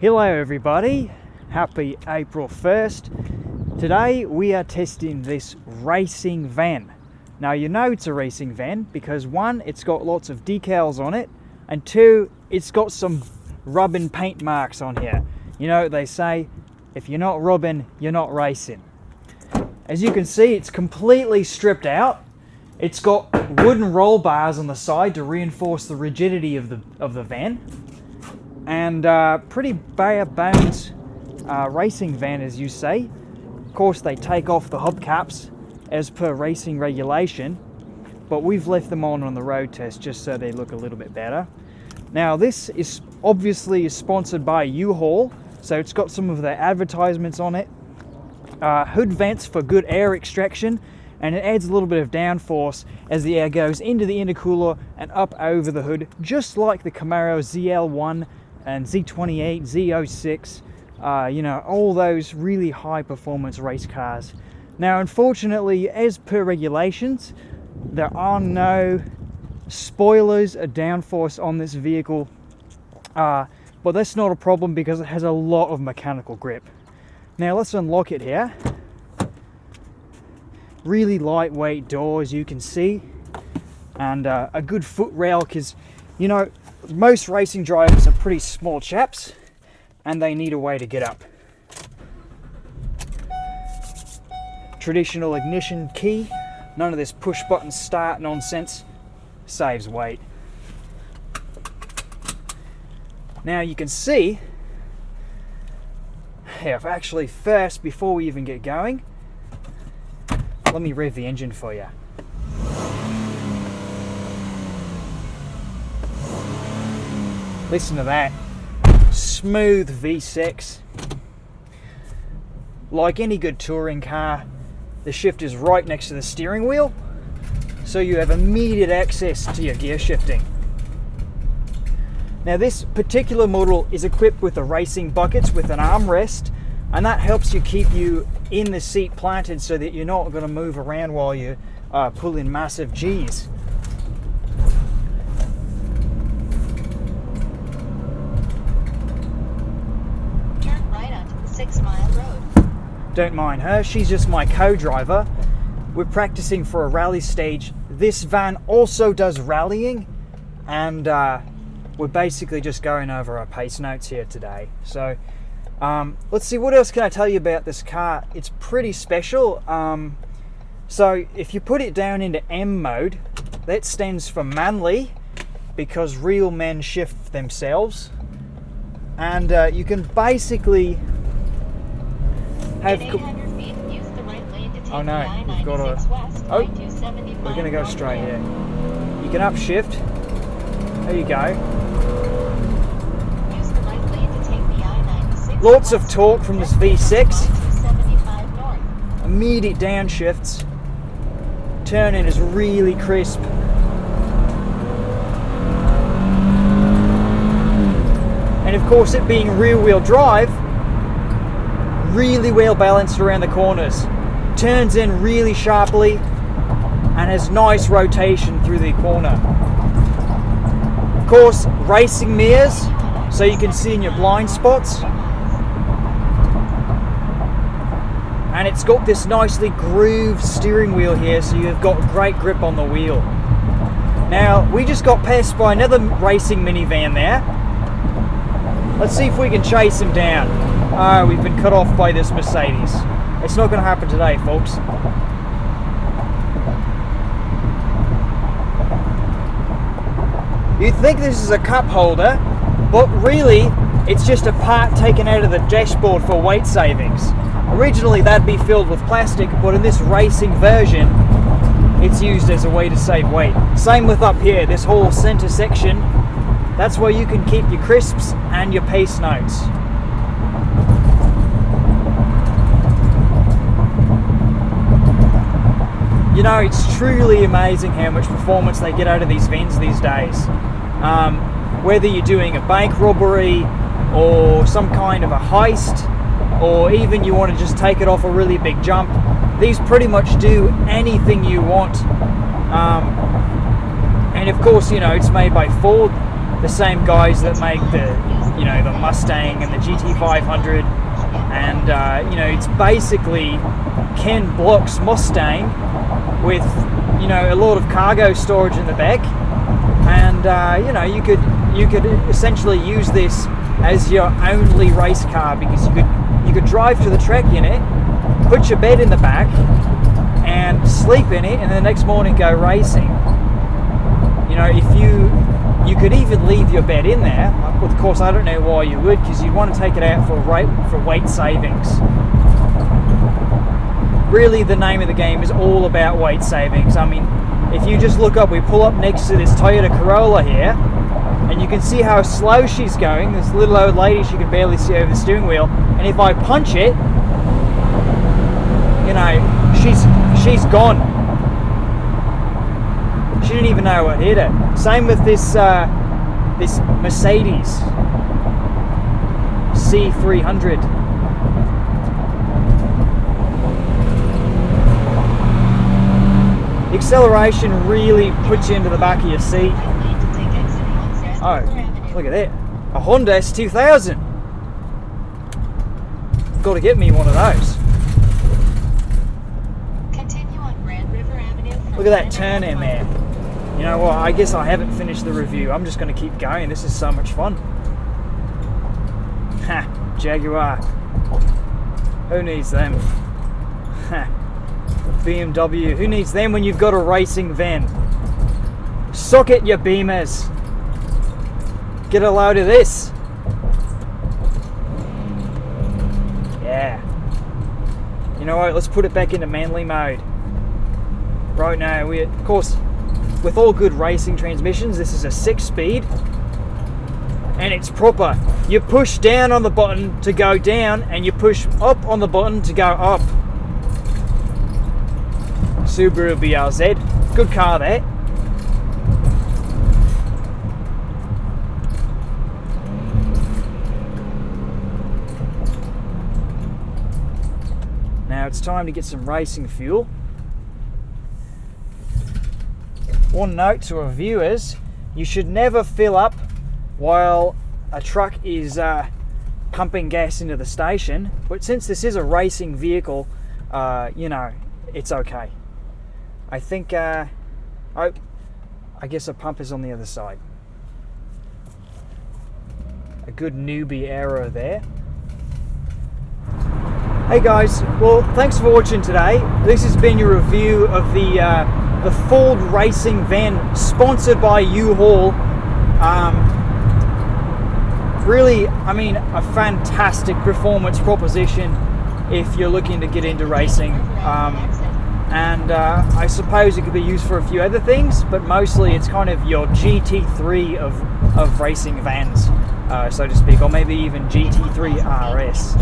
Hello everybody, happy April 1st. Today we are testing this racing van. Now you know it's a racing van because one, it's got lots of decals on it, and two, it's got some rubbing paint marks on here. You know, they say, if you're not rubbing, you're not racing. As you can see, it's completely stripped out. It's got wooden roll bars on the side to reinforce the rigidity of the van. And pretty bare bones racing van, as you say. Of course, they take off the hubcaps as per racing regulation, but we've left them on the road test just so they look a little bit better. Now, this is obviously sponsored by U-Haul, so it's got some of their advertisements on it. Hood vents for good air extraction, and it adds a little bit of downforce as the air goes into the intercooler and up over the hood, just like the Camaro ZL1 and Z28, Z06, you know, all those really high performance race cars. Now, unfortunately, as per regulations, there are no spoilers or downforce on this vehicle, but that's not a problem because it has a lot of mechanical grip. Now let's unlock it here. Really lightweight doors, you can see, and a good foot rail, because you know most racing drivers are pretty small chaps and they need a way to get up. Traditional ignition key, none of this push button start nonsense, saves weight. Now you can see, actually first, before we even get going, let me rev the engine for you. Listen to that. Smooth V6. Like any good touring car, the shift is right next to the steering wheel, so you have immediate access to your gear shifting. Now, this particular model is equipped with the racing buckets with an armrest, and that helps you keep you in the seat planted so that you're not going to move around while you pull in massive G's. Turn right onto the 6 Mile Road. Don't mind her, she's just my co-driver. We're practicing for a rally stage. This van also does rallying, and we're basically just going over our pace notes here today. So let's see, what else can I tell you about this car? It's pretty special. So if you put it down into M mode, that stands for manly, because real men shift themselves. And you can basically have... In 800 feet, use the right lane to take Oh no, the we've got I-96 to... west, Oh, I-275 we're going to go north straight road. here. You can upshift. There you go. Use the right lane to take the I-96 Lots of west, torque from this then V6. I-275 north. Immediate downshifts. Turn-in is really crisp. And of course, it being rear-wheel drive, really well balanced around the corners. Turns in really sharply and has nice rotation through the corner. Of course, racing mirrors, so you can see in your blind spots. And it's got this nicely grooved steering wheel here, so you've got great grip on the wheel. Now, we just got passed by another racing minivan there. Let's see if we can chase him down. Oh, we've been cut off by this Mercedes. It's not going to happen today, folks. You'd think this is a cup holder, but really, it's just a part taken out of the dashboard for weight savings. Originally, that'd be filled with plastic, but in this racing version, it's used as a way to save weight. Same with up here, this whole center section. That's where you can keep your crisps and your pace notes. You know, it's truly amazing how much performance they get out of these vans these days. Whether you're doing a bank robbery or some kind of a heist, or even you want to just take it off a really big jump, these pretty much do anything you want. And of course, you know, it's made by Ford, the same guys that make the you know, the Mustang and the GT500, and you know, it's basically Ken Block's Mustang with, you know, a lot of cargo storage in the back, and you know, you could essentially use this as your only race car, because you could drive to the track in it, put your bed in the back, and sleep in it, and the next morning go racing. You know, if you could even leave your bed in there. Of course, I don't know why you would, because you'd want to take it out for weight savings. Really, the name of the game is all about weight savings. I mean, if you just look up, we pull up next to this Toyota Corolla here, and you can see how slow she's going. This little old lady, she can barely see over the steering wheel, and if I punch it, you know, she's gone. She didn't even know what hit her. Same with this this Mercedes C300. The acceleration really puts you into the back of your seat. Oh, look at that. A Honda S2000. Got to get me one of those. Look at that turn in there. You know what, I guess I haven't finished the review. I'm just going to keep going. This is so much fun. Ha, Jaguar. Who needs them? Ha, BMW. Who needs them when you've got a racing van? Socket your beamers. Get a load of this. Yeah. You know what, let's put it back into manly mode. Right now, of course, with all good racing transmissions, this is a 6-speed, and it's proper. You push down on the button to go down, and you push up on the button to go up. Subaru BRZ, good car that. Now it's time to get some racing fuel. One note to our viewers, you should never fill up while a truck is pumping gas into the station, but since this is a racing vehicle, you know, it's okay. I think, I guess a pump is on the other side. A good newbie arrow there. Hey guys, well, thanks for watching today. This has been your review of the Ford racing van, sponsored by U-Haul. Really, I mean, a fantastic performance proposition if you're looking to get into racing. And I suppose it could be used for a few other things, but mostly it's kind of your GT3 of racing vans, so to speak, or maybe even GT3 RS.